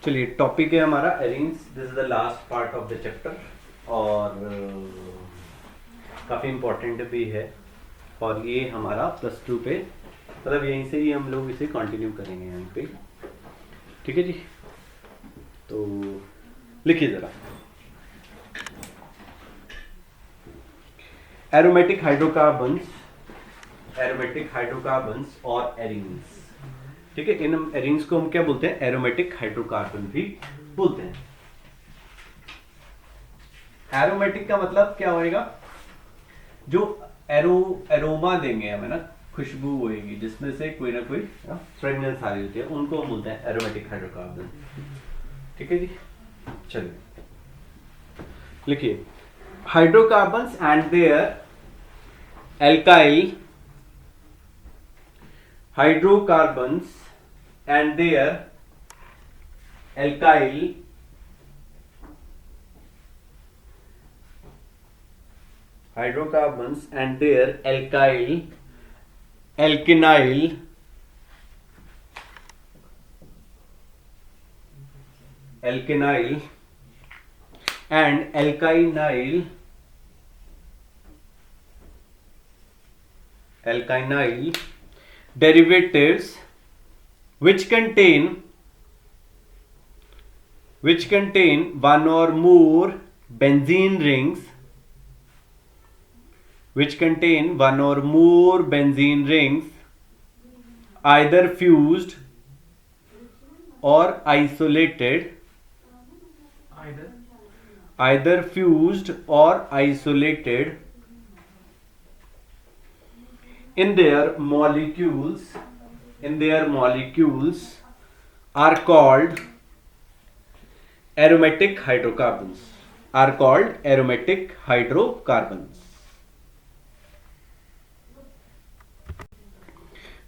चलिए टॉपिक है हमारा arenes. This is the last part of the chapter और काफ़ी इम्पोर्टेंट भी है और ये हमारा +2 पे मतलब यहीं से ही हम लोग इसे कंटिन्यू करेंगे यहीं पे। ठीक है जी, तो लिखिए ज़रा। एरोमेटिक हाइड्रोकार्बन्स और एरीन्स। ठीक है, इन एरीन्स को हम क्या बोलते हैं? एरोमेटिक हाइड्रोकार्बन भी बोलते हैं। एरोमेटिक का मतलब क्या होएगा? जो एरोमा देंगे हमें ना, खुशबू होएगी जिसमें से कोई ना कोई फ्रेगनेंस आ रही होती है, उनको हम बोलते हैं एरोमेटिक हाइड्रोकार्बन। ठीक है जी, चलिए लिखिए। Hydrocarbons and their alkyl hydrocarbons and their alkyl hydrocarbons and their alkyl alkenyl alkenyl and alkynyl derivatives which contain one or more benzene rings either fused or isolated in their molecules are called aromatic hydrocarbons.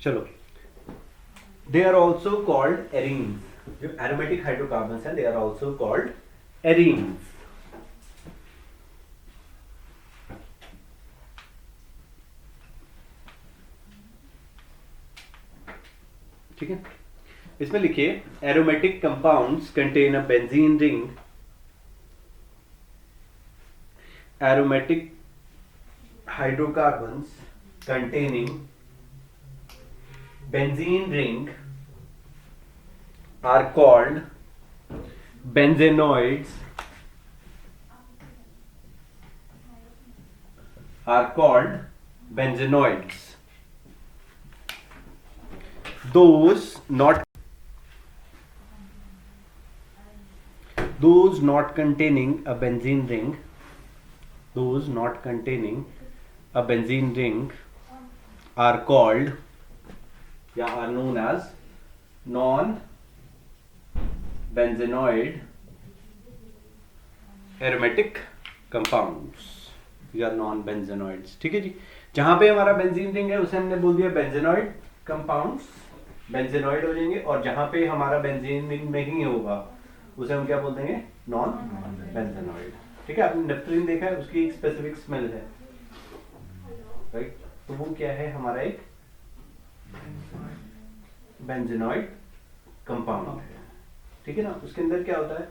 चलो, they are also called arenes. जो aromatic hydrocarbons हैं, they are also called arenes. ठीक है, इसमें लिखिए aromatic compounds contain a benzene ring. Aromatic hydrocarbons containing benzene ring are called benzenoids. Those not containing a benzene ring are called या are known as non-benzenoid aromatic compounds या non-benzenoids। ठीक है जी, जहां पे हमारा बेंजीन रिंग है उसे हमने बोल दिया बेंजेनॉइड कंपाउंड्स, बेंजेनॉइड हो जाएंगे, और जहां पे हमारा बेंजीन रिंग नहीं होगा उसे हम क्या बोल देंगे? Non benzenoid. ठीक है, आपने नेफ्थलीन देखा है, उसकी एक स्पेसिफिक स्मेल है, राइट? तो वो क्या है? हमारा एक बेंजेनॉइड कंपाउंड है। ठीक है ना, उसके अंदर क्या होता है?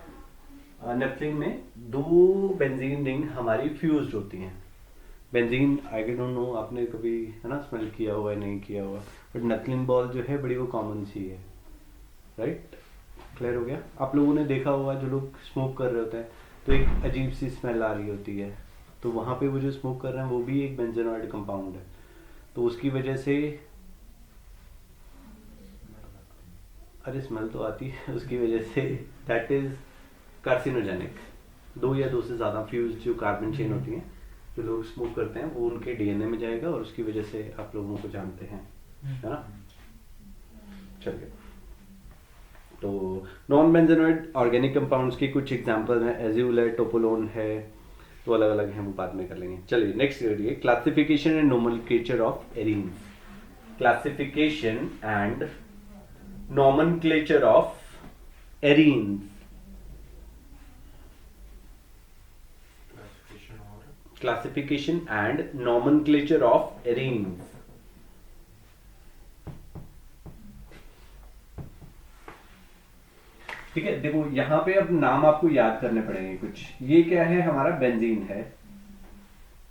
नेफ्थलीन में 2 बेंजीन रिंग हमारी फ्यूज्ड होती हैं। बेंजीन आई डोंट नो आपने कभी है ना स्मेल किया हुआ है, नहीं किया हुआ, बट नेफ्थलीन बॉल जो है बड़ी वो कॉमन सी है, राइट? क्लियर हो गया? आप लोगों ने देखा होगा जो लोग स्मोक कर रहे होते हैं तो एक अजीब सी स्मेल आ रही होती है, तो वहाँ पे वो जो स्मोक कर रहे हैं वो भी एक बेंजेनॉइड कंपाउंड है, तो उसकी वजह से अरे स्मेल तो आती है, उसकी वजह से दैट इज कार्सिनोजेनिक। 2 या 2 से ज़्यादा फ्यूज जो कार्बन चेन होती हैं जो लोग स्मोक करते हैं वो उनके डीएनए में जाएगा और उसकी वजह से आप लोगों को जानते हैं, है ना? चलिए, तो नॉन बेंजेनॉइड ऑर्गेनिक कंपाउंड्स की कुछ एग्जांपल हैं, एज्यूल है, टोपोलोन है, तो अलग अलग हैं, वो बाद में कर लेंगे। चलिए नेक्स्ट करिए, classification and nomenclature of arenes. Classification and nomenclature of arenes. Classification and nomenclature of arenes. ठीक है, देखो यहाँ पे अब नाम आपको याद करने पड़ेंगे कुछ। ये क्या है, हमारा बेंजीन है,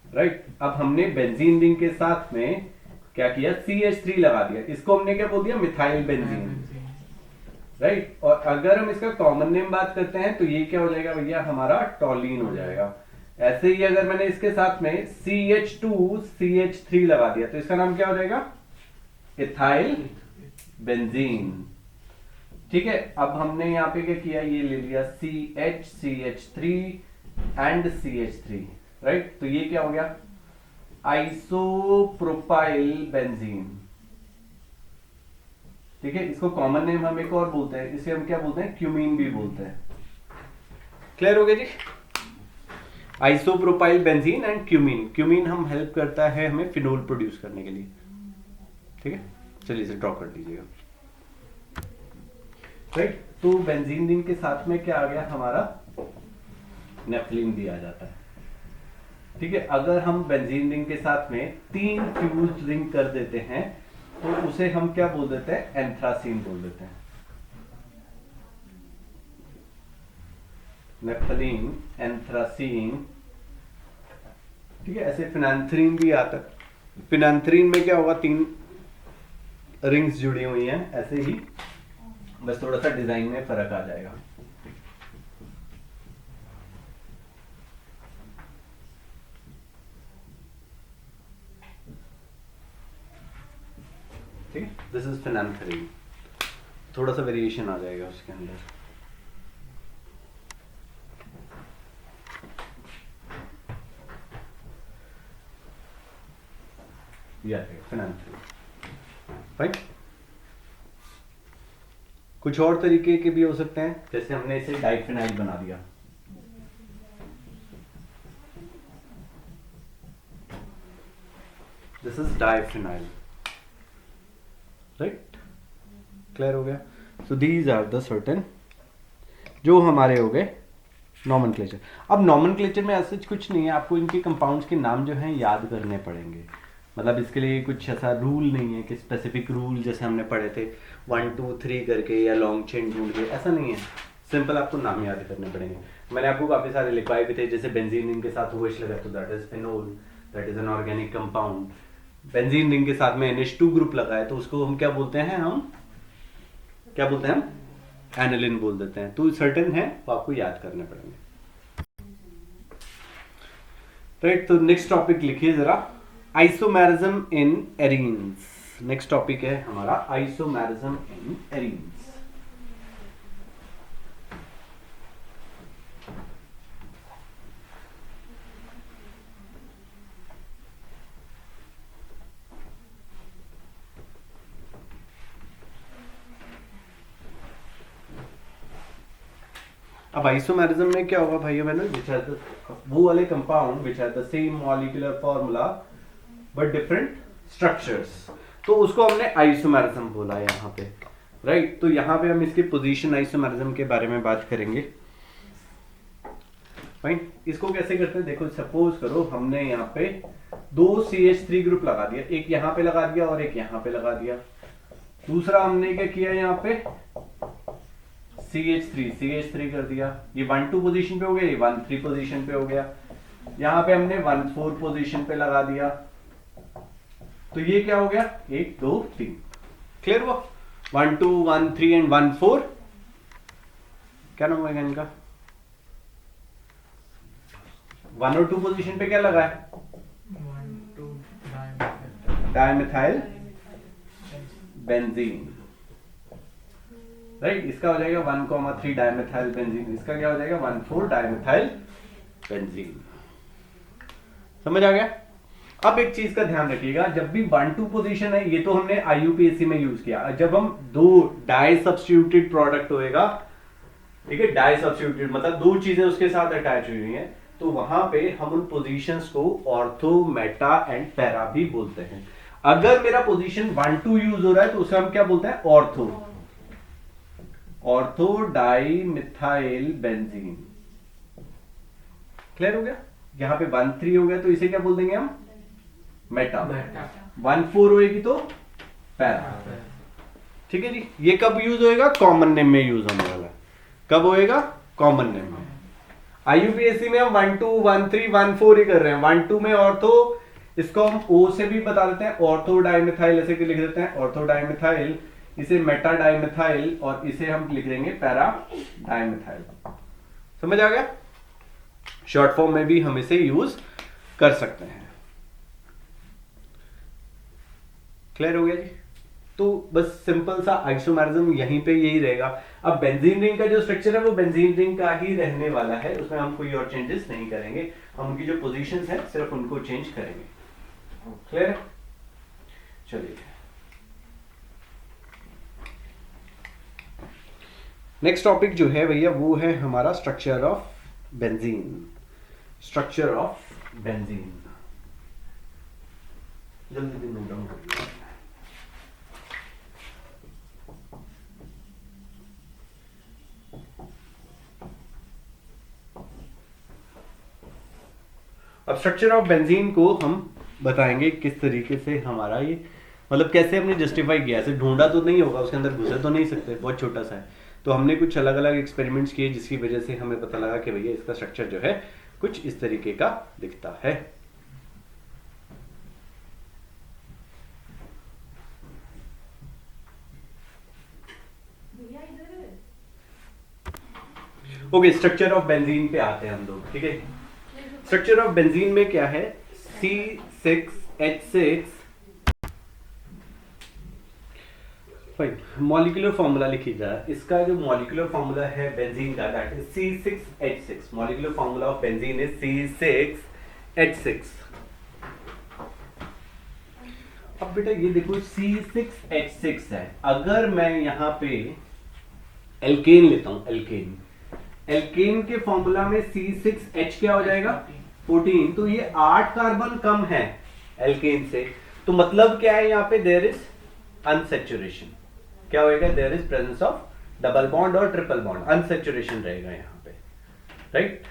राइट। अब हमने बेंजीन रिंग के साथ में क्या किया, CH3 लगा दिया, इसको हमने क्या बोल दिया, मिथाइल बेंजीन, राइट। और अगर हम इसका कॉमन नेम बात करते हैं तो ये क्या हो जाएगा भैया, हमारा टॉलीन हो जाएगा। ऐसे ही अगर मैंने इसके साथ में CH2CH3 लगा दिया तो इसका नाम क्या हो जाएगा, इथाइल बेंजीन। ठीक है, अब हमने यहाँ पे क्या किया, ये ले लिया CH3 एंड CH3, राइट। तो ये क्या हो गया, आइसोप्रोपाइल बेंजीन। ठीक है, इसको कॉमन नेम हम एक और बोलते हैं, इसे हम क्या बोलते हैं, क्यूमीन भी बोलते हैं। क्लियर हो गया ji, isopropyl benzene and cumene. Cumene हम हेल्प करता है हमें फिनोल प्रोड्यूस करने के लिए। ठीक है, चलिए इसे ड्रॉ कर दीजिएगा, राइट। तो बेंजीन रिंग के साथ में क्या आ गया, हमारा नेफ्थलीन भी आ जाता है। ठीक है, अगर हम बेंजीन रिंग के साथ में 3 फ्यूज्ड रिंग कर देते हैं तो उसे हम क्या बोल देते हैं, एंथ्रासीन बोल देते हैं। नेफ्थलीन, एंथ्रासीन, ठीक है। ऐसे फिनांथरीन भी आता है। फिनांथरीन में क्या होगा, 3 रिंग्स जुड़ी हुई हैं, ऐसे ही, बस थोड़ा सा डिजाइन में फर्क आ जाएगा। ठीक है, दिस इज फिनांथरीन, थोड़ा सा वेरिएशन आ जाएगा उसके अंदर। राइट। कुछ और तरीके के भी हो सकते हैं, जैसे हमने इसे डाइफिनाइल बना दिया, this is diphenyl, right. Clear हो गया। So these are the certain जो हमारे हो गए नॉमेनक्लेचर। अब नॉमेनक्लेचर में ऐसा कुछ नहीं है, आपको इनके कंपाउंड्स के नाम जो हैं याद करने पड़ेंगे। मतलब इसके लिए कुछ ऐसा रूल नहीं है कि स्पेसिफिक रूल जैसे हमने पढ़े थे 1 2 3 करके या लॉन्ग चेन ढूंढ के, ऐसा नहीं है। सिंपल आपको नाम याद करने पड़ेंगे। मैंने आपको काफी सारे लिखवाए भी थे, जैसे बेंजीन रिंग के साथ OH लगा तो that is phenol, that is an organic compound. Benzene ring के साथ में NH2 ग्रुप लगा है तो उसको हम क्या बोलते हैं, हम क्या बोलते हैं, हम एनिलिन बोल देते हैं। तो सर्टेन है वो आपको याद करने पड़ेंगे, राइट। तो नेक्स्ट टॉपिक लिखिए जरा, isomerism in arenes. Next topic है हमारा आइसोमेरिज्म इन एरीन्स। अब आइसोमेरिज्म में क्या होगा भाइयों बहनों, विच हैज द वो वाले compound which has the same molecular formula but different structures, तो उसको हमने आइसोमेरिज्म बोला यहाँ पे, राइट। तो यहाँ पे हम इसके पोजीशन आइसोमेरिज्म के बारे में बात करेंगे। फाइन, इसको कैसे करते हैं, देखो सपोज करो हमने यहाँ पे 2 CH3 ग्रुप लगा दिया, एक यहाँ पे लगा दिया और एक यहाँ पे लगा दिया। दूसरा हमने क्या किया, यहाँ पे CH3 कर दिया, ये 1-2 पोजीशन पे हो गया, ये 1-3 पोजीशन पे हो गया। यहाँ पे हमने 1-4 पोजीशन पे लगा दिया, तो ये क्या हो गया, 1 2 3। क्लियर हुआ, 1 2 1 3 एंड 1 4। क्या नाम होगा इनका, 1 और 2 पोजीशन पे क्या लगा है, 1 2 डाइमिथाइल बेंजीन, राइट। इसका हो जाएगा 1,3 डाइमिथाइल बेंजीन, इसका क्या हो जाएगा 1,4 डाइमिथाइल बेंजीन। समझ आ गया। अब एक चीज का ध्यान रखिएगा, जब भी 1-2 पोजीशन है, ये तो हमने IUPAC में यूज किया। जब हम 2 डाई सब्स्टिट्यूटेड प्रोडक्ट होएगा, ठीक है, डाई सब्स्टिट्यूटेड मतलब 2 चीजें उसके साथ अटैच हुई हुई हैं, तो वहां पे हम उन पोजीशंस को ऑर्थो, मेटा एंड पैरा भी बोलते हैं। अगर मेरा पोजीशन 1-2 यूज हो रहा है तो उसे हम क्या बोलते हैं, ortho, ortho di methyl benzene. Clear हो गया। यहां पे 1-3 हो गया तो इसे क्या बोल देंगे हम, मेटा। 1-4 होएगी तो पैरा। ठीक है जी। ये कब यूज होएगा, कॉमन नेम में यूज होने वाला है। कब होएगा? कॉमन नेम में। IUPAC में हम 1 2 1 3 1 4 ही कर रहे हैं। 1 2 में ऑर्थो, इसको हम O से भी बता देते हैं, ऑर्थो डाइमिथाइल ऐसे लिख देते हैं, ऑर्थो डाइमिथाइल, इसे मेटा डाइमिथाइल, और इसे हम लिख देंगे पैरा डाइमिथाइल। समझ आ गया? शॉर्ट फॉर्म में भी हम इसे यूज कर सकते हैं। क्लियर हो गया जी? तो बस सिंपल सा आइसोमेरिज्म यहीं पे यही रहेगा। अब बेंजीन रिंग का जो स्ट्रक्चर है वो बेंजीन रिंग का ही रहने वाला है, उसमें हम कोई और चेंजेस नहीं करेंगे, हम उनकी जो पोजीशंस है सिर्फ उनको चेंज करेंगे। क्लियर? चलिए नेक्स्ट टॉपिक जो है भैया वो है हमारा structure of benzene. Structure of benzene जल्दी नोट डाउन कर लीजिए। अब स्ट्रक्चर ऑफ बेंजीन को हम बताएंगे किस तरीके से हमारा ये मतलब कैसे हमने जस्टिफाई किया। ऐसे ढूंढा तो नहीं होगा, उसके अंदर घुसे तो नहीं सकते, बहुत छोटा सा है। तो हमने कुछ अलग अलग एक्सपेरिमेंट्स किए जिसकी वजह से हमें पता लगा कि भैया इसका स्ट्रक्चर जो है कुछ इस तरीके का दिखता है। ओके, स्ट्रक्चर ऑफ बेंजीन पे आते हैं हम लोग। ठीक है, स्ट्रक्चर ऑफ बेंजीन में क्या है? C6H6 fine. मॉलिक्यूलर फॉर्मूला लिखी जाए, इसका जो मॉलिक्यूलर फॉर्मूला है बेंजीन का that is C6H6। Molecular formula of benzene is C6H6। अब बेटा ये देखो C6H6 है, अगर मैं यहां पे एल्केन लेता हूं, एल्केन के फॉर्मूला में C6H क्या हो जाएगा? 14। तो ये 8 कार्बन कम है एल्केन से, तो मतलब क्या है यहाँ पे? There is unsaturation. क्या होएगा? There is presence of double bond और ट्रिपल बॉन्ड, अनसैचुरेशन रहेगा यहाँ पे। राइट?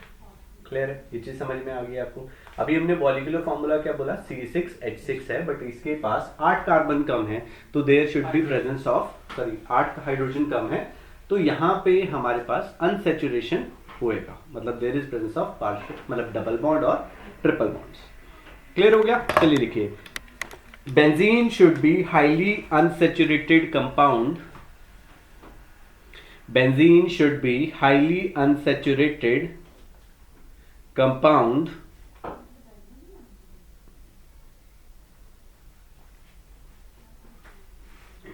क्लियर है? ये चीज समझ में आ गई आपको? अभी हमने मॉलिक्यूलर फॉर्मूला क्या बोला? C6H6 है, बट इसके पास 8 कार्बन कम है, तो there should be presence of 8 hydrogen कम है, तो यहाँ पे हमारे पास अनसैचुरेशन होएगा, मतलब there is presence of partial मतलब डबल बॉन्ड और ट्रिपल बॉन्ड्स। क्लियर हो गया? चलिए लिखिए, benzene should be highly unsaturated compound. Benzene should be highly unsaturated compound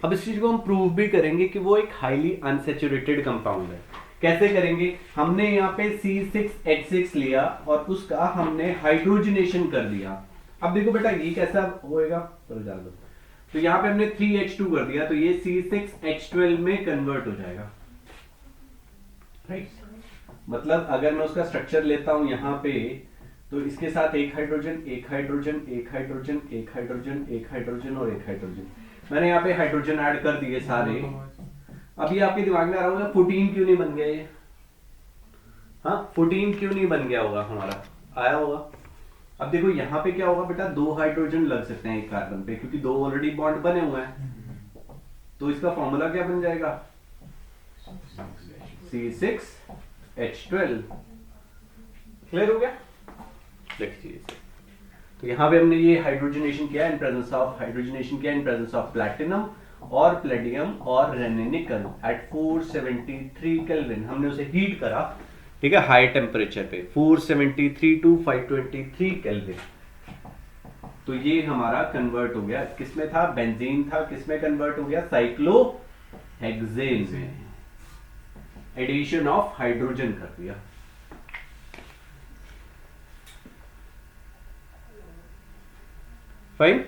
अब इस चीज को हम प्रूव भी करेंगे कि वो एक हाईली अनसैचुरेटेड कंपाउंड है। कैसे करेंगे? हमने यहाँ पे C6H6 लिया और उसका हमने हाइड्रोजनेशन कर दिया। अब देखो बेटा ये कैसा होएगा, चलो जान दो। तो यहाँ पे हमने 3H2 कर दिया, तो ये C6H12 में कन्वर्ट हो जाएगा। राइट? मतलब अगर मैं उसका स्ट्रक्चर लेता हूं यहाँ पे, तो इसके साथ एक हाइड्रोजन, एक हाइड्रोजन, एक हाइड्रोजन, एक हाइड्रोजन, एक हाइड्रोजन और एक हाइड्रोजन। मैंने यहाँ पे हाइड्रोजन ऐड कर दिए सारे। अभी आपके दिमाग में आ रहा होगा 14 क्यों नहीं बन गया ये? हाँ, 14 क्यों नहीं बन गया होगा हमारा? आया होगा। अब देखो यहाँ पे क्या होगा बेटा, 2 हाइड्रोजन लग सकते हैं एक कार्बन पे, क्योंकि 2 ऑलरेडी बॉन्ड बने हुए हैं। तो इसका फॉर्मूला क्या बन जाएगा? C6H12। क्लियर हो गया? देखिए, तो यहाँ पे हमने ये हाइड्रोजनेशन किया इन प्रेजेंस ऑफ प्लैटिनम और प्लेडियम और निकल एट 473 केल्विन। हमने उसे हीट करा, ठीक है, हाई टेम्परेचर पे 473 टू 523 केल्विन। तो ये हमारा कन्वर्ट हो गया, किसमें था? बेंजीन था, किसमें कन्वर्ट हो गया? साइक्लोहेक्सेन में। एडिशन ऑफ हाइड्रोजन कर दिया। फाइन?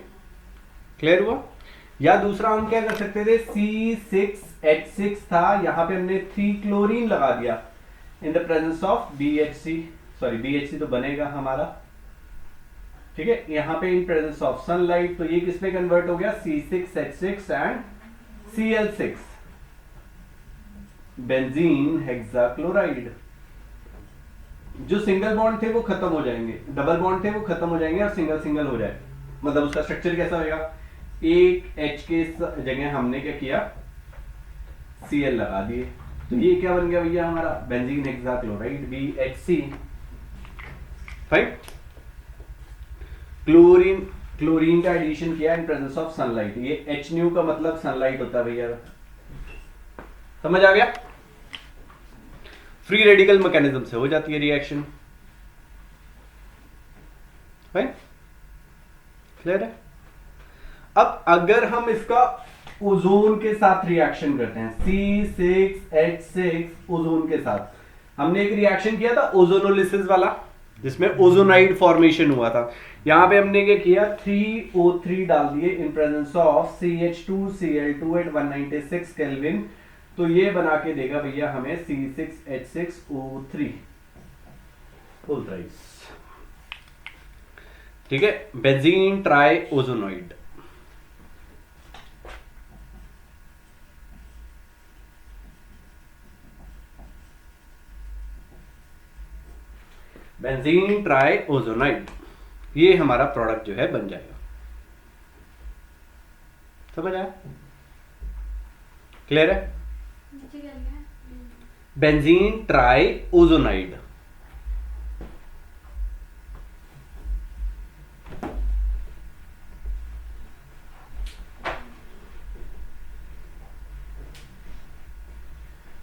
क्लियर हुआ? या दूसरा हम क्या कर सकते थे? C6H6 था, यहां पे हमने 3 क्लोरीन लगा दिया in the presence of BHC। Sorry, BHC तो बनेगा हमारा, ठीक है। यहां पे इन प्रेजेंस ऑफ सनलाइट, तो ये किसमें कन्वर्ट हो गया? C6H6 and Cl6, benzene hexachloride. जो सिंगल बॉन्ड थे वो खत्म हो जाएंगे, डबल बॉन्ड थे वो खत्म हो जाएंगे और सिंगल सिंगल हो जाए। मतलब उसका स्ट्रक्चर कैसा होगा? एक H के जगह हमने क्या किया? Cl लगा दिए, तो ये क्या बन गया भैया हमारा benzene hexachloride BHC। Right, chlorine, chlorine का एडिशन किया इन प्रेजेंस ऑफ सनलाइट। ये H न्यू का मतलब सनलाइट होता है भैया, समझ आ गया। फ्री रेडिकल मैकेनिज्म से हो जाती है रिएक्शन। राइट, क्लियर है। अब अगर हम इसका ओजोन के साथ रिएक्शन करते हैं, C6H6 ओजोन के साथ, हमने एक रिएक्शन किया था ओजोनोलिसिस वाला जिसमें ओजोनाइड फॉर्मेशन हुआ था। यहां पे हमने क्या किया, 3O3 डाल दिए in presence of CH2Cl2 at 196 kelvin. तो ये बना के देगा भैया हमें C6H6O3 उल्ट्राइस। ठीक है, benzene triozonide. Benzene triozonide, ये हमारा प्रोडक्ट जो है बन जाएगा। समझ आया, क्लियर है। Benzene try ozonide.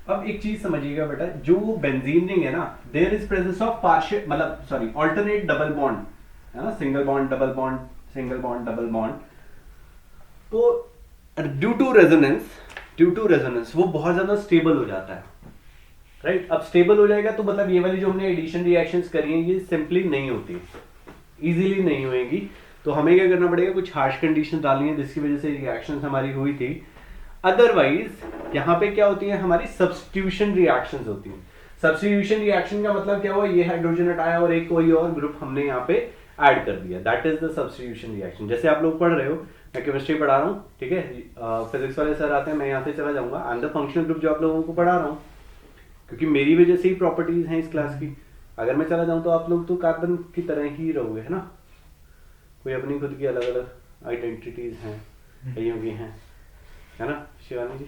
अब एक चीज समझिएगा बेटा, जो बेंजीन रिंग है ना, there is presence of partial, मतलब सॉरी ऑल्टरनेट डबल बॉन्ड है ना, single bond double bond, single bond double bond. तो ड्यू टू रेजोनेंस वो बहुत ज्यादा स्टेबल हो जाता है। राइट, अब स्टेबल हो जाएगा तो मतलब ये वाली जो हमने एडिशन रिएक्शंस करी हैं ये सिंपली नहीं होती, इजीली नहीं होएगी। तो हमें क्या करना पड़ेगा, कुछ हार्श कंडीशन डालनी है जिसकी वजह से रिएक्शंस हमारी हुई थी। अदरवाइज यहाँ पे क्या होती है, हमारी सब्स्टिट्यूशन रिएक्शंस होती हैं। सब्स्टिट्यूशन रिएक्शन का मतलब क्या हुआ, ये हाइड्रोजन हटाया और एक कोई और ग्रुप हमने यहाँ पे ऐड कर दिया, that is the substitution reaction. जैसे आप लोग पढ़ रहे हो, मैं केमिस्ट्री पढ़ा रहा हूँ, ठीक है, फिजिक्स वाले सर आते हैं, मैं यहाँ से चला जाऊंगा, I am the functional group जो आप लोगों को पढ़ा रहा हूँ, क्योंकि मेरी वजह से ही प्रॉपर्टीज हैं इस क्लास की। अगर मैं चला जाऊं तो आप लोग तो कार्बन की तरह ही रहोगे, है ना, कोई अपनी खुद की अलग अलग आइडेंटिटीज हैं, कईयों की हैं, है ना शिवानी जी।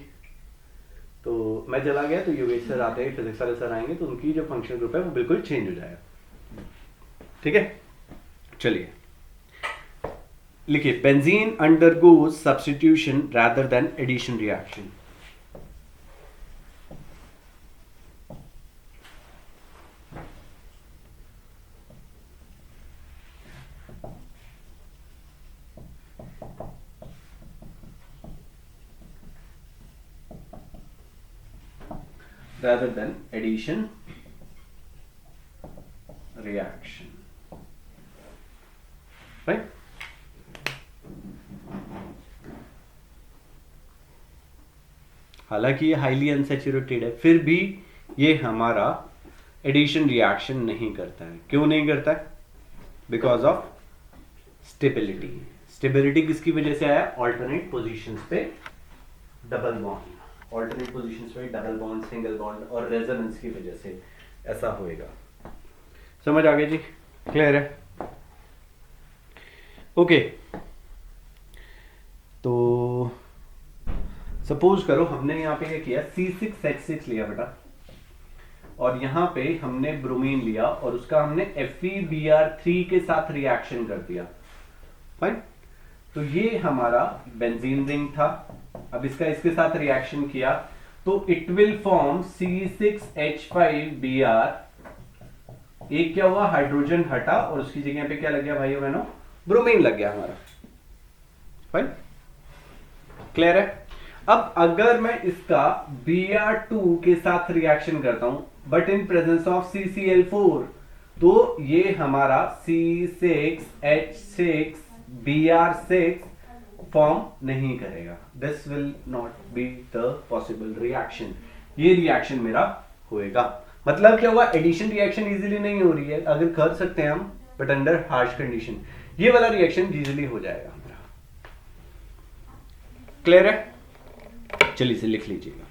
तो मैं चला गया तो योगेश सर आते हैं, फिजिक्स वाले सर आएंगे, तो उनकी जो फंक्शनल ग्रुप है वो बिल्कुल चेंज हो जाएगा। ठीक है, चलिए लिखिए, benzene undergoes substitution rather than addition reaction. rather than addition reaction, right? हालांकि ये हाईली अनसैचुरेटेड है, फिर भी ये हमारा एडिशन रिएक्शन नहीं करता है। क्यों नहीं करता है? Because of stability. स्टेबिलिटी किसकी वजह से आया? ऑल्टरनेट पोजीशंस पे डबल बॉन्ड, ऑल्टरनेट पोजीशंस पे डबल बॉन्ड, सिंगल बॉन्ड और रेजोनेंस की वजह से ऐसा होएगा। समझ आ गया जी? क्लियर है? ओके, तो सपोज करो हमने यहाँ पे क्या किया, C6H6 लिया बेटा, और यहाँ पे हमने ब्रोमीन लिया और उसका हमने FeBr3 के साथ रिएक्शन कर दिया। फाइन, तो ये हमारा बेंजीन रिंग था। अब इसका इसके साथ रिएक्शन किया तो इट विल फॉर्म C6H5Br। एक क्या हुआ, हाइड्रोजन हटा और उसकी जगह पे क्या लग गया भाइयों बहनों? ब्रोमीन लग गया हमारा। फाइन, क्लियर है? अब अगर मैं इसका Br2 के साथ रिएक्शन करता हूं but in presence of CCl4, तो ये हमारा C6H6Br6 फॉर्म नहीं करेगा। This will not be the possible reaction. ये रिएक्शन मेरा होएगा। मतलब क्या हुआ, एडिशन रिएक्शन इजीली नहीं हो रही है, अगर कर सकते हैं हम बट अंडर हार्श कंडीशन। ये वाला रिएक्शन इजीली हो जाएगा हमारा। क्लियर है? चलिए इसे लिख लीजिएगा।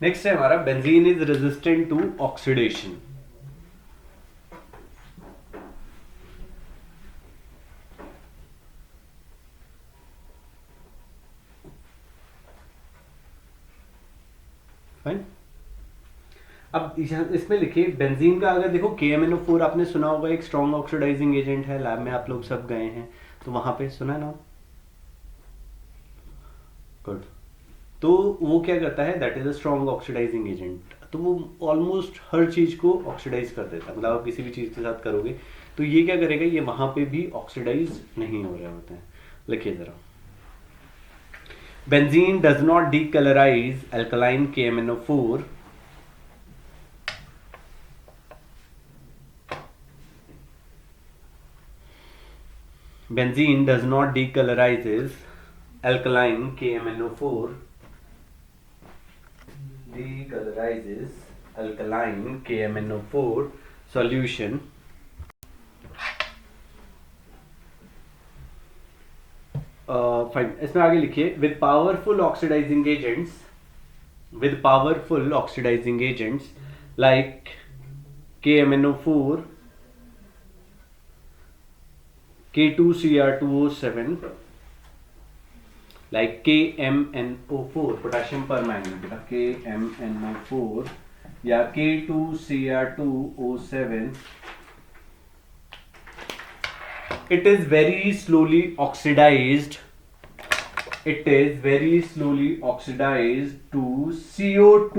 नेक्स्ट है हमारा benzene is resistant to oxidation. Fine. अब इसमें लिखिए बेंजीन का, अगर देखो KMnO4 आपने सुना होगा, एक स्ट्रॉन्ग ऑक्सीडाइजिंग एजेंट है, लैब में आप लोग सब गए हैं तो वहां पे सुना है ना। गुड। तो वो क्या करता है, that is a strong oxidising agent. तो वो ऑलमोस्ट हर चीज को ऑक्सीडाइज कर देता है, मतलब आप किसी भी चीज के साथ करोगे तो ये क्या करेगा, ये वहां पे भी ऑक्सीडाइज नहीं हो रहे होते हैं। लिखिए जरा, benzene does not decolourise alkaline KMnO4 benzene does not decolorizes alkaline KMnO4 decolorizes alkaline KMnO4 solution fine. इसमें आगे लिखिए with powerful oxidizing agents like KMnO4, K2Cr2O7, like KMnO4 potassium permanganate, बेटा KMnO4 या K2Cr2O7, it is very slowly oxidized to CO2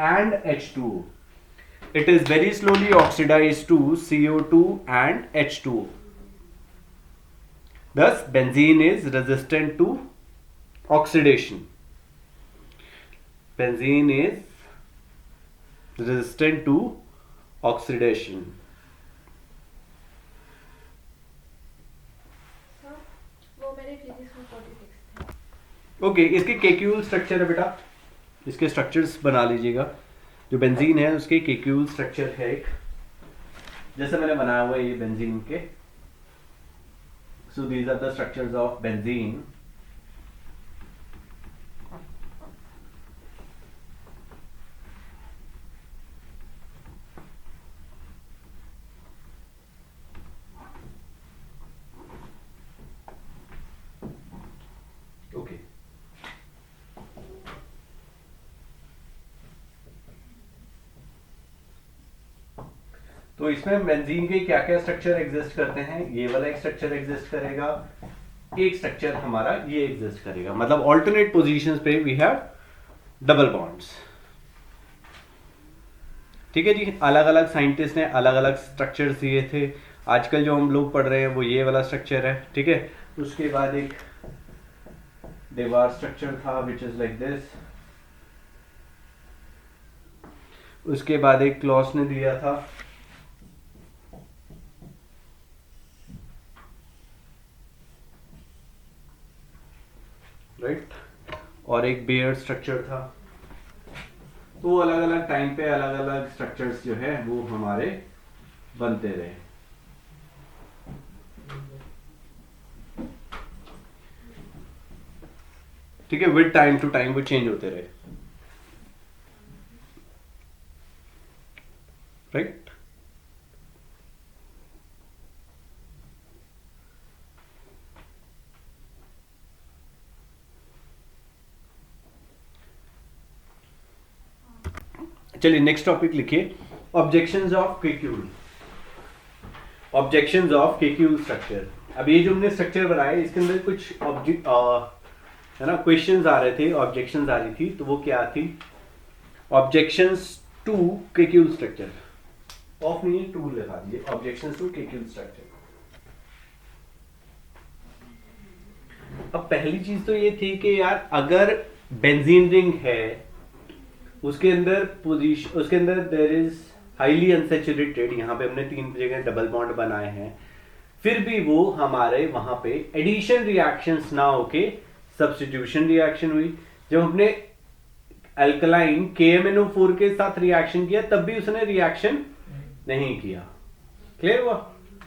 and H2O. It is very slowly oxidized to CO2 and H2O. Thus, benzene is resistant to oxidation. Benzene is resistant to oxidation. वो मेरे physics में 46 थे। Okay, इसके केक्यूल structure है बेटा, इसके structures बना लीजिएगा। जो बेंजीन है उसके केक्यूल स्ट्रक्चर है एक, जैसे मैंने बनाया हुआ है ये बेंजीन के। So these are the structures of benzene. Okay. तो इसमें बेंजीन के क्या क्या स्ट्रक्चर एग्जिस्ट करते हैं, ये वाला एक स्ट्रक्चर एग्जिस्ट करेगा, एक स्ट्रक्चर हमारा ये एग्जिस्ट करेगा, मतलब ऑल्टरनेट पोजीशंस पे वी हैव डबल बॉन्ड्स। ठीक है जी, अलग अलग साइंटिस्ट ने अलग अलग स्ट्रक्चर्स दिए थे। आजकल जो हम लोग पढ़ रहे हैं वो ये वाला स्ट्रक्चर है, ठीक है। उसके बाद एक देवार स्ट्रक्चर था विच इज लाइक दिस। उसके बाद एक क्लॉस ने दिया था, राइट, और एक बेयर स्ट्रक्चर था। तो अलग अलग टाइम पे अलग अलग स्ट्रक्चर्स जो है वो हमारे बनते रहे। ठीक है, विद टाइम टू टाइम वो चेंज होते रहे, राइट। चलिए नेक्स्ट टॉपिक लिखिए, objections of Kekule. Objections of Kekule structure. अब ये जो हमने स्ट्रक्चर बनाया इसके अंदर कुछ ऑब्जेक्ट है ना, क्वेश्चंस आ रहे थे, ऑब्जेक्शंस आ रही थी, तो वो क्या थी, ऑब्जेक्शंस टू केक्यूल स्ट्रक्चर। ऑफ नहीं, टू लगा दीजिए, ऑब्जेक्शंस टू केक्यूल स्ट्रक्चर। अब पहली चीज तो ये थी कि यार अगर बेंजीन रिंग है उसके अंदर पोजीशन, उसके अंदर देयर इज हाईली अनसैचुरेटेड, यहाँ पे हमने 3 जगह डबल बॉन्ड बनाए हैं, फिर भी वो हमारे वहां पे एडिशन रिएक्शंस ना होके सब्स्टिट्यूशन रिएक्शन हुई। जब हमने अल्कलाइन KMnO4 के साथ रिएक्शन किया तब भी उसने रिएक्शन नहीं किया। क्लियर हुआ?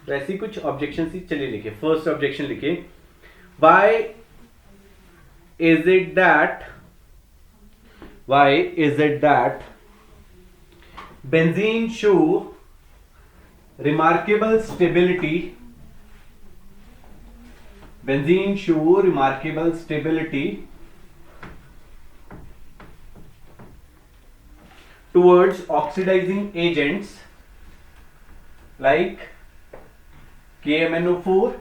वैसी कुछ ऑब्जेक्शन थी। चलिए लिखिए, फर्स्ट ऑब्जेक्शन लिखिए, why is it that Why is it that benzene show remarkable stability? Benzene show remarkable stability towards oxidizing agents like KMNO4,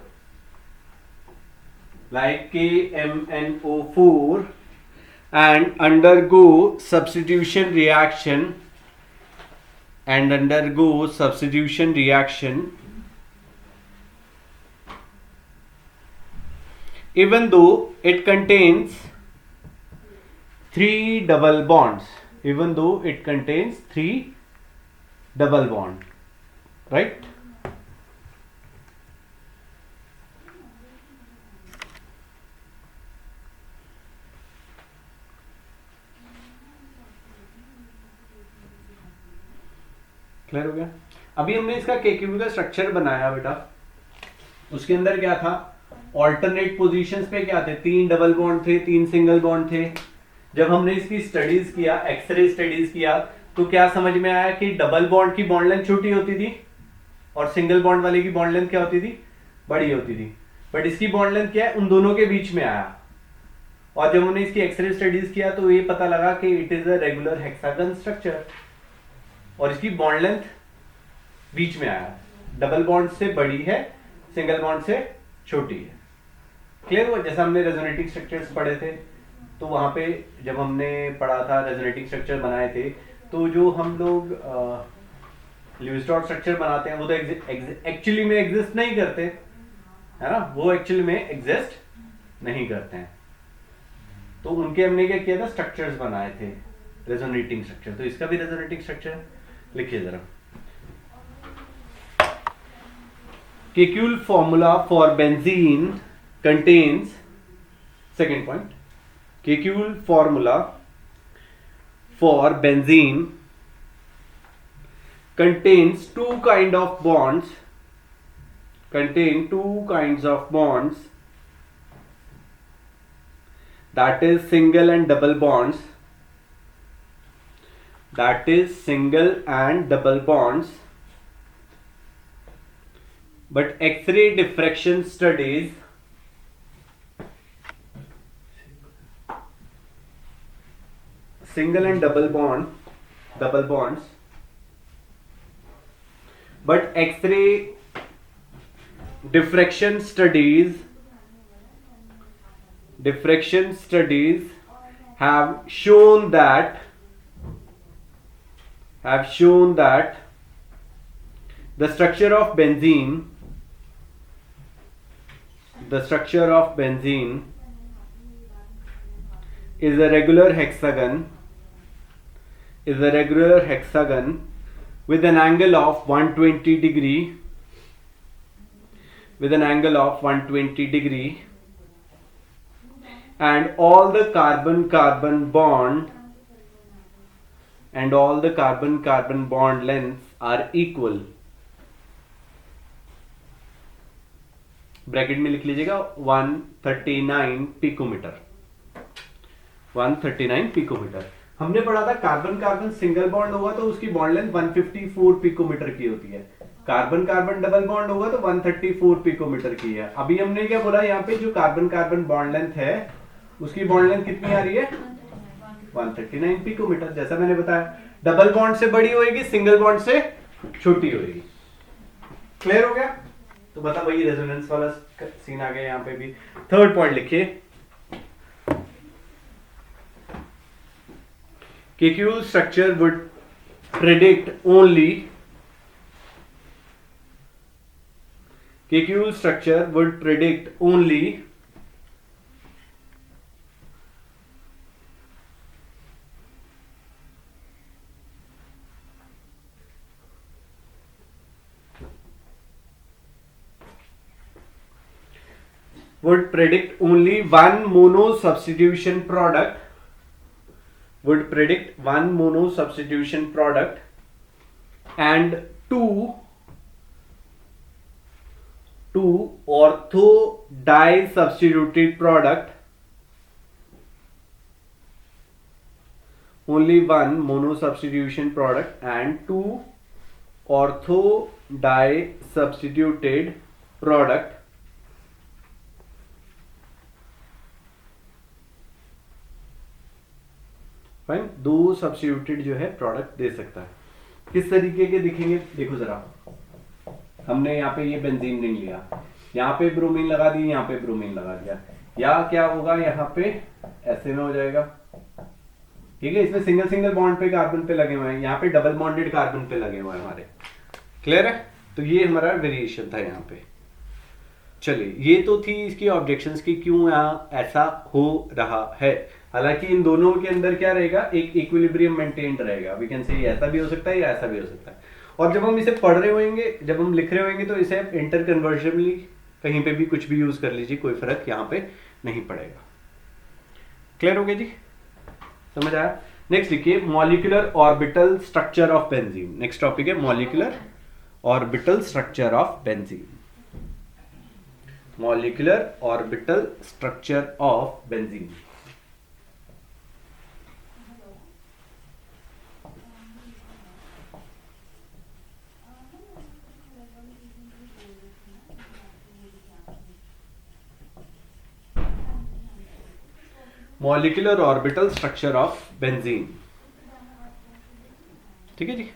and undergo substitution reaction even though it contains three double bonds, right? Clear हो गया? अभी हमने इसका KQ का structure बनाया बेटा, उसके अंदर क्या था, ऑल्टरनेट पोजीशंस पे क्या थे, 3 डबल बॉन्ड थे, 3 सिंगल बॉन्ड थे। जब हमने इसकी स्टडीज किया, एक्सरे स्टडीज किया, तो क्या समझ में आया कि डबल बॉन्ड की बॉन्ड लेंथ छोटी होती थी और सिंगल बॉन्ड वाले की बॉन्ड लेंथ क्या होती थी, बड़ी होती थी। बट इसकी बॉन्ड लेंथ क्या है, उन दोनों के बीच में आया। और जब हमने इसकी एक्सरे स्टडीज किया तो ये पता लगा कि it is a regular hexagon structure और इसकी बॉन्ड लेंथ बीच में आया, डबल बॉन्ड से बड़ी है, सिंगल बॉन्ड से छोटी है। क्लियर हुआ? जैसा हमने रेजोनेटिंग स्ट्रक्चर्स पढ़े थे, तो वहां पे जब हमने पढ़ा था रेजोनेटिंग स्ट्रक्चर बनाए थे, तो जो हम लोग ल्यूइस डॉट स्ट्रक्चर बनाते हैं वो तो एक्चुअली में एग्जिस्ट नहीं करते, है ना, वो एक्चुअली में एग्जिस्ट नहीं करते हैं। तो उनके हमने क्या किया था, स्ट्रक्चर्स बनाए थे, रेजोनेटिंग स्ट्रक्चर। तो इसका भी रेजोनेटिंग स्ट्रक्चर लिखिए जरा। Kekulé formula for benzene contains, second point, Kekulé formula for benzene contains two kinds of bonds, that is single and double bonds, but X-ray diffraction studies single and double bonds, but X-ray diffraction studies have shown that the structure of benzene is a regular hexagon with an angle of 120 degree and all the carbon bond lengths are equal। Bracket में लिख लीजिएगा 139 picometre. हमने पढ़ा था carbon single bond होगा तो उसकी bond length 154 picometre की होती है, कार्बन डबल बॉन्ड होगा तो 134 पिकोमीटर की है। अभी हमने क्या बोला, यहाँ पे जो कार्बन बॉन्ड लेंथ है उसकी बॉन्ड लेंथ कितनी आ रही है, 139 पिकोमीटर। जैसा मैंने बताया, डबल बॉन्ड से बड़ी होगी, सिंगल बॉन्ड से छोटी होगी। क्लियर हो गया? तो बता, वही रेजोनेंस वाला सीन आ गया। यहाँ पे भी थर्ड पॉइंट लिखिए, Kekulé structure would predict only one mono substitution product, and two ortho di substituted product only one mono substitution product and two ortho di substituted product fine, 2 substituted जो है product दे सकता है। किस तरीके के दिखेंगे देखो जरा, हमने यहाँ पे ये बेंजीन रिंग लिया, यहाँ पे ब्रोमीन लगा दी, यहाँ पे ब्रोमीन लगा दिया, या क्या होगा यहाँ पे ऐसे में हो जाएगा, ठीक है। इसमें सिंगल सिंगल बॉन्ड पे कार्बन पे लगे हुए हैं, यहाँ पे डबल बॉन्डेड कार्बन पे लगे हुए हैं हमारे, क्लियर है। तो ये हमारा वेरिएशन था यहाँ पे। चलिए ये तो थी इसकी ऑब्जेक्शंस की क्यों यहाँ ऐसा हो रहा है। हालांकि इन दोनों के अंदर क्या रहेगा, एक इक्विलिब्रियम मेंटेन्ड रहेगा। वी कैन से ऐसा भी हो सकता है या ऐसा भी हो सकता है। और जब हम इसे पढ़ रहे होंगे, जब हम लिख रहे होंगे, तो इसे आप इंटर कन्वर्जनली कहीं पे भी कुछ भी यूज कर लीजिए, कोई फर्क यहाँ पे नहीं पड़ेगा। क्लियर हो गया जी, समझ आया। नेक्स्ट लिखिए molecular orbital structure of benzene. Next topic है molecular orbital structure of benzene. Molecular orbital structure of benzene. Molecular orbital structure of benzene, ठीक है जी।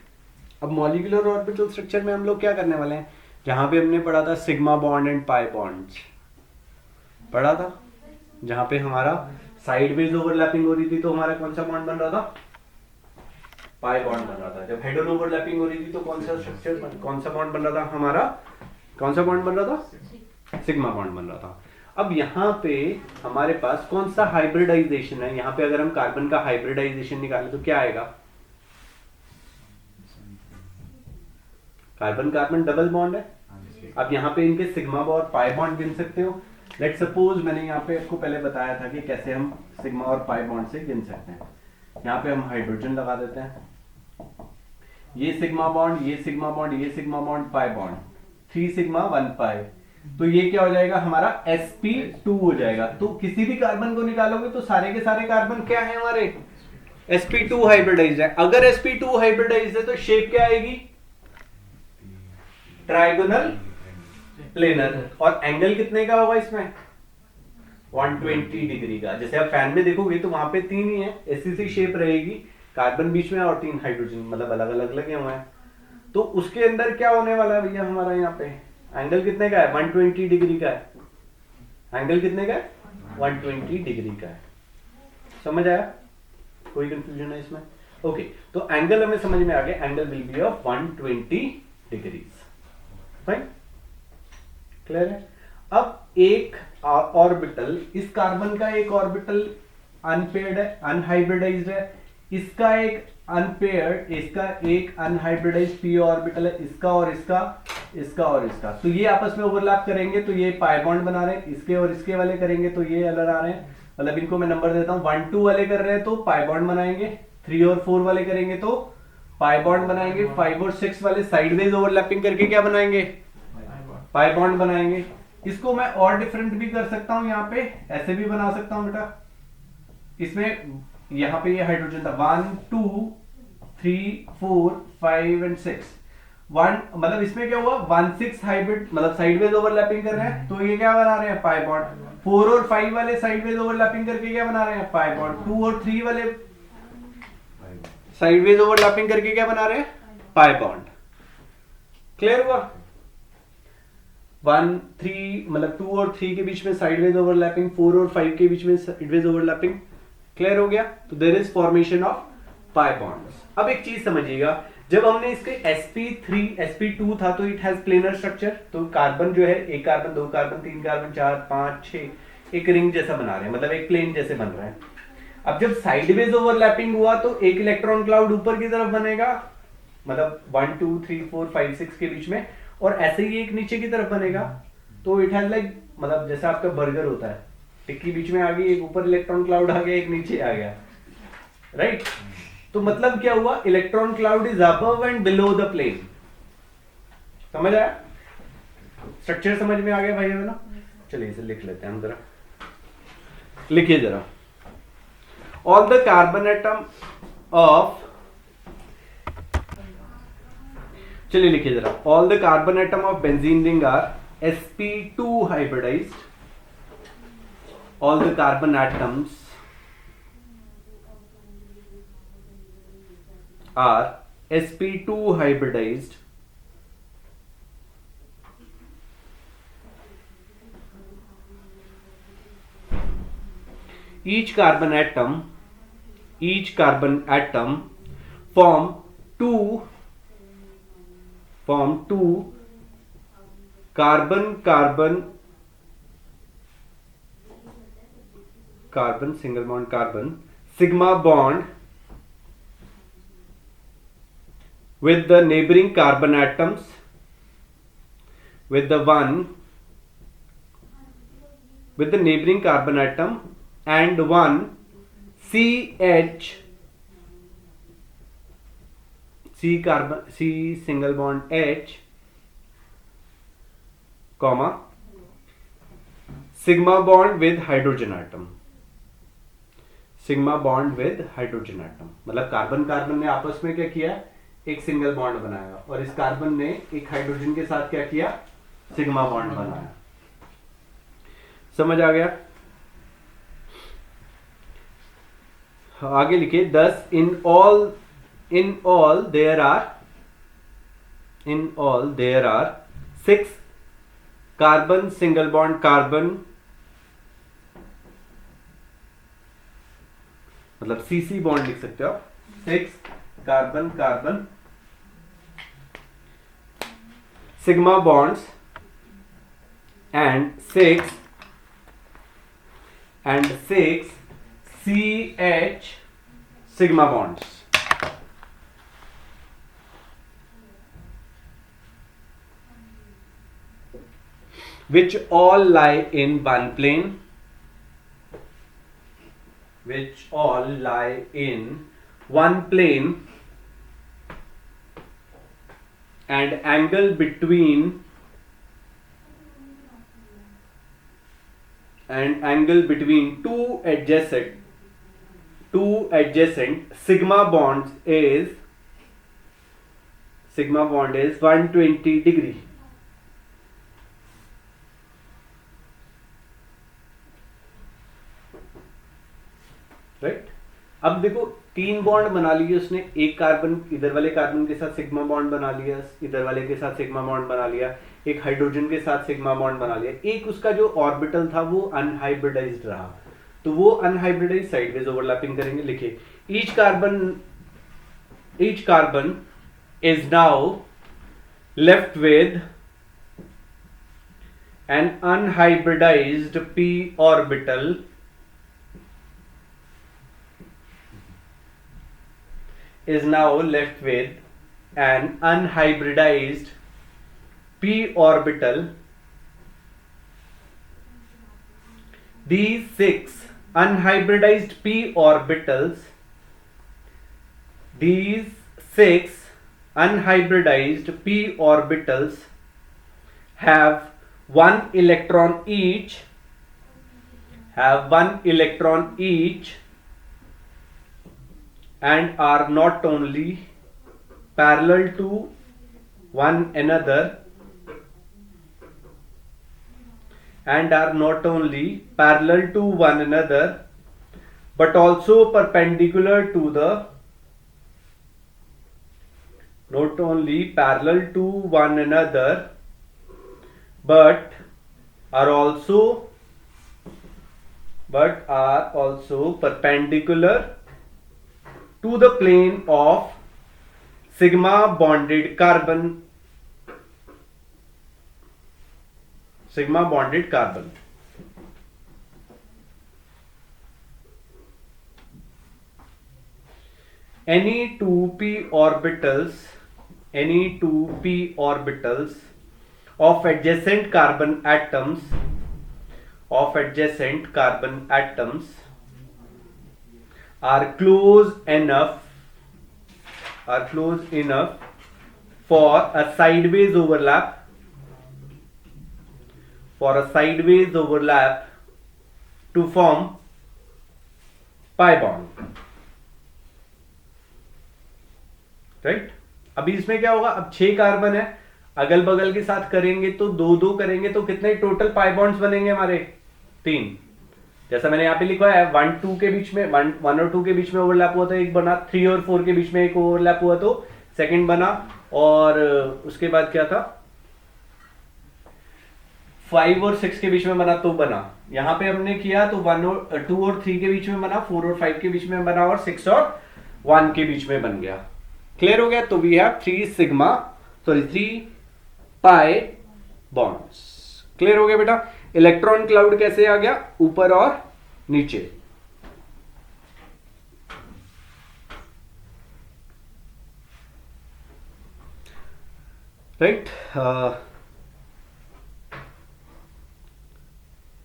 अब मॉलिक्यूलर ऑर्बिटल स्ट्रक्चर में हम लोग क्या करने वाले हैं, जहां पे हमने पढ़ा था sigma bond and pi bonds पढ़ा था, जहां पे हमारा साइडवेज ओवरलैपिंग हो रही थी तो हमारा कौन सा बॉन्ड बन रहा था, पाई बॉन्ड बन रहा था। जब हेड ऑन ओवरलैपिंग हो रही थी तो कौन सा स्ट्रक्चर, कौन सा बॉन्ड बन रहा था हमारा, कौन सा बॉन्ड बन रहा था, सिग्मा बॉन्ड बन रहा था। अब यहाँ पे हमारे पास कौन सा हाइब्रिडाइजेशन है, यहाँ पे अगर हम कार्बन का हाइब्रिडाइजेशन निकालें तो क्या आएगा, कार्बन कार्बन डबल बॉन्ड है। अब यहाँ पे इनके सिग्मा और पाई बॉन्ड गिन सकते हो। लेट सपोज मैंने यहाँ पे आपको पहले बताया था कि कैसे हम सिग्मा और पाई बॉन्ड से गिन सकते हैं। यहाँ पे हम हाइड्रोजन लगा देते हैं, ये सिग्मा बॉन्ड, ये सिग्मा बॉन्ड, ये sigma bond, pi bond, 3 sigma 1 पाई, तो ये क्या हो जाएगा हमारा sp2 हो जाएगा। तो किसी भी कार्बन को निकालोगे तो सारे के सारे कार्बन क्या है हमारे, sp2 हाइब्रिडाइज्ड है। अगर sp2 हाइब्रिडाइज्ड है तो शेप क्या आएगी, ट्राइगोनल प्लेनर। और एंगल कितने का होगा इसमें, 120 डिग्री का। जैसे आप फैन में देखोगे तो वहां पे 3 ही है, ऐसी सी शेप रहेगी, कार्बन बीच में और 3 हाइड्रोजन मतलब अलग अलग लगे हुए हैं। तो उसके अंदर क्या होने वाला है भैया हमारा, यहाँ पे एंगल कितने का है, 120 डिग्री का है। एंगल कितने का है, 120 डिग्री का है। समझ आया, कोई कंफ्यूजन है इसमें? ओके, तो एंगल हमें समझ में आ गया, angle will be of 120 degrees. Fine, clear है। अब एक ऑर्बिटल, इस कार्बन का एक ऑर्बिटल अनपेयर्ड है, अनहाइब्रिडाइज्ड है, इसका एक अनपेयर्ड, इसका एक अनहाइब्रिडाइज्ड पी ऑर्बिटल है, इसका और इसका, इसका और इसका। तो ये आपस में ओवरलैप करेंगे तो ये पाई बॉन्ड बना रहे हैं, इसके और इसके वाले करेंगे तो ये अलग आ रहे हैं। मतलब इनको मैं नंबर देता हूं, 1 2 वाले कर रहे हैं तो पाई बॉन्ड बनाएंगे, 3 और 4 वाले करेंगे तो पाई बॉन्ड बनाएंगे, 5 और 6 वाले साइडवेज ओवरलैपिंग करके क्या बनाएंगे, पाई बॉन्ड बनाएंगे। इसको मैं और डिफरेंट भी कर सकता हूं, यहाँ पे ऐसे भी बना सकता हूं बेटा। इसमें यहाँ पे ये हाइड्रोजन था, 1 2 3 4 5 एंड 6, 1 मतलब इसमें क्या हुआ 1 6 हाइब्रिड मतलब साइडवेज ओवरलैपिंग कर रहे हैं तो ये क्या बना रहे हैं, पाई बॉन्ड। 4 और 5 वाले साइडवेज ओवरलैपिंग करके क्या बना रहे हैं, पाई बॉन्ड। 2 और 3 वाले साइडवेज ओवरलैपिंग करके क्या बना रहे हैं, पाई बॉन्ड। क्लियर हुआ? 1 3 मतलब 2 और 3 के बीच में साइडवेज ओवरलैपिंग, 4 और 5 के बीच में साइडवेज ओवरलैपिंग। क्लियर हो गया? तो there is formation of pi bonds. अब एक चीज समझिएगा, जब हमने इसके sp3 sp2 था तो इट हैज प्लेनर स्ट्रक्चर, तो कार्बन जो है, एक कार्बन, 2 कार्बन, 3 कार्बन, 4 5 6 एक रिंग जैसा बना रहे हैं, मतलब एक प्लेन जैसे बन रहा है। अब जब साइडवेज ओवरलैपिंग हुआ तो एक इलेक्ट्रॉन क्लाउड ऊपर की तरफ बनेगा, मतलब 1 2 3 4 5 6 के बीच में, और ऐसे ही एक नीचे की तरफ बनेगा। तो इट हैज लाइक मतलब जैसा आपका बर्गर होता है, टिक्की बीच में आ गई, एक ऊपर इलेक्ट्रॉन क्लाउड आ गया, एक नीचे आ गया, राइट? तो मतलब क्या हुआ, electron cloud is above and below the plane. समझ आया? स्ट्रक्चर समझ में आ गया भाई ना? चलिए इसे लिख लेते हैं हम जरा, लिखिए जरा। All the carbon atom of, चलिए लिखिए जरा, all the carbon atom of benzene ring are sp2 hybridized. All the carbon atoms are sp2 hybridized. Each carbon atom form two carbon single bond carbon sigma bond with the neighboring carbon atoms, with the neighboring carbon atom and one CH, C single bond H, comma, sigma bond with hydrogen atom. Sigma bond with hydrogen atom, मतलब carbon ने आपस में क्या किया, एक single bond बनाया, और इस कार्बन ने एक हाइड्रोजन के साथ क्या किया, सिग्मा बॉन्ड बनाया. समझ आ गया? आगे लिखिए, thus in all there are 6 carbon single bond carbon, मतलब सीसी बॉन्ड लिख सकते हो आप, 6 carbon sigma bonds and 6 CH sigma bonds. Which all lie in one plane. Which all lie in one plane and angle between two adjacent sigma bond is 120 degree. Right? अब देखो, 3 bond बना लिए उसने, एक कार्बन इधर वाले carbon के साथ सिग्मा बॉन्ड बना लिया, इधर वाले के साथ सिग्मा बॉन्ड बना लिया, एक हाइड्रोजन के साथ सिग्मा बॉन्ड बना लिया, एक उसका जो ऑर्बिटल था वो अनहाइब्रिडाइज्ड रहा, तो वो अनहाइब्रिडाइज्ड साइडवेज ओवरलैपिंग करेंगे. लिखिए, each carbon is now left with an unhybridised p orbital is now left with an unhybridized p orbital. These 6 unhybridized p orbitals have one electron each, and are not only parallel to one another, but also perpendicular to the, not only parallel to one another, but are also perpendicular to the plane of sigma bonded carbon. Any two p orbitals of adjacent carbon atoms are close enough for a sideways overlap to form pi bond. Right. अभी इसमें क्या होगा, अब 6 carbon है, अगल बगल के साथ करेंगे तो 2-2 करेंगे तो कितने टोटल पाई बॉन्ड्स बनेंगे हमारे, 3। जैसा मैंने यहाँ पे लिखा है 1-2 के बीच में 1 और 2 के बीच में ओवरलैप हुआ तो एक बना, 3 और 4 के बीच में एक ओवरलैप हुआ तो सेकंड बना, और उसके बाद क्या था 5 और 6 के बीच में बना तो बना। यहां पे हमने किया तो 2 और 3 के बीच में बना, 4 और 5 के बीच में बना, और 6 और 1 के बीच में बन गया। क्लियर हो गया। तो we have 3 pi bonds. Clear हो गया बेटा। इलेक्ट्रॉन क्लाउड कैसे आ गया, ऊपर और नीचे। राइट।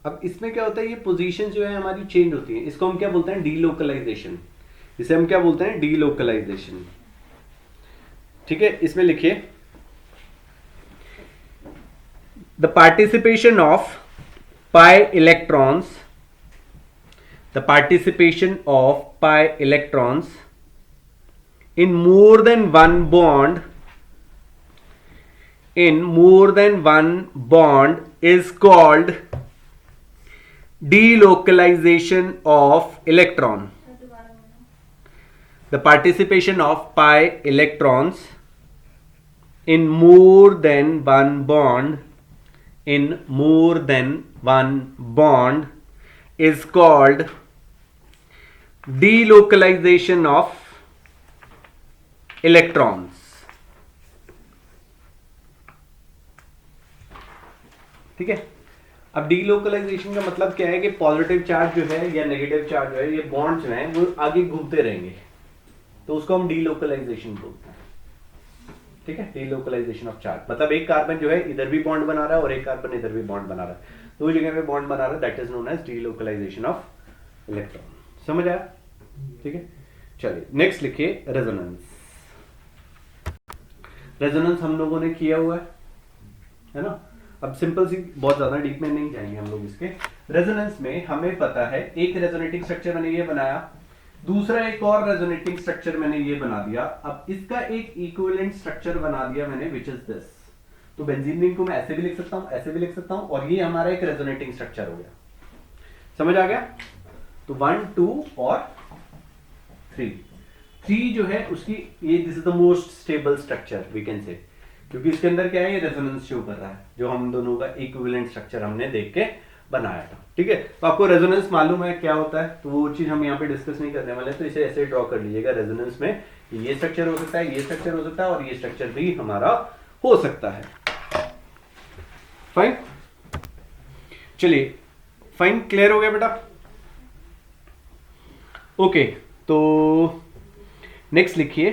अब इसमें क्या होता है, ये पोजीशन जो है हमारी चेंज होती है, इसको हम क्या बोलते हैं, डीलोकलाइजेशन। इसे हम क्या बोलते हैं, डीलोकलाइजेशन। ठीक है, इसमें लिखिए the participation of pi electrons, the participation of pi electrons in more than one bond is called delocalization of electron. The participation of pi electrons in more than one bond is called delocalization of electrons. ठीक है। अब delocalisation का मतलब क्या है कि positive charge जो है या नेगेटिव चार्ज जो है, ये बॉन्ड जो है वो आगे घूमते रहेंगे, तो उसको हम डीलोकलाइजेशन बोलते हैं। ठीक है, डीलोकलाइजेशन ऑफ चार्ज मतलब एक कार्बन जो है इधर भी बॉन्ड बना रहा है और एक कार्बन इधर भी बॉन्ड बना रहा है, दो जगह पे बॉन्ड बना रहा है, that is known as delocalisation of electron. समझ आया। ठीक है, चलिए नेक्स्ट लिखिए रेजोनेंस। रेजोनेंस हम लोगों ने किया हुआ है ना। अब सिंपल सी, बहुत ज्यादा डीप में नहीं जाएंगे हम लोग इसके। रेजोनेंस में हमें पता है एक रेजोनेटिंग स्ट्रक्चर मैंने ये बनाया, दूसरा एक और रेजोनेटिंग स्ट्रक्चर मैंने ये बना दिया, अब इसका एक इक्विवेलेंट स्ट्रक्चर बना दिया मैंने, विच इज दिस। तो बेंजीन रिंग को मैं ऐसे भी लिख सकता हूं, ऐसे भी लिख सकता हूं, और ये हमारा एक रेजोनेटिंग स्ट्रक्चर हो गया। समझ आ गया। तो 1 2 और 3 जो है उसकी ये, this is the most stable structure we can say, क्योंकि इसके अंदर क्या है, ये रेजोनेंस शो कर रहा है, जो हम दोनों का इक्विवेलेंट स्ट्रक्चर हमने देख के बनाया था। ठीक है, तो आपको रेजोनेंस मालूम है क्या होता है, तो वो चीज हम यहाँ पे डिस्कस नहीं करने वाले, तो इसे ऐसे ड्रॉ कर लीजिएगा। रेजोनेंस में ये स्ट्रक्चर हो सकता है, ये स्ट्रक्चर हो सकता है, और ये स्ट्रक्चर भी हमारा हो सकता है। फाइन, चलिए फाइन, क्लियर हो गया बेटा। ओके, तो नेक्स्ट लिखिए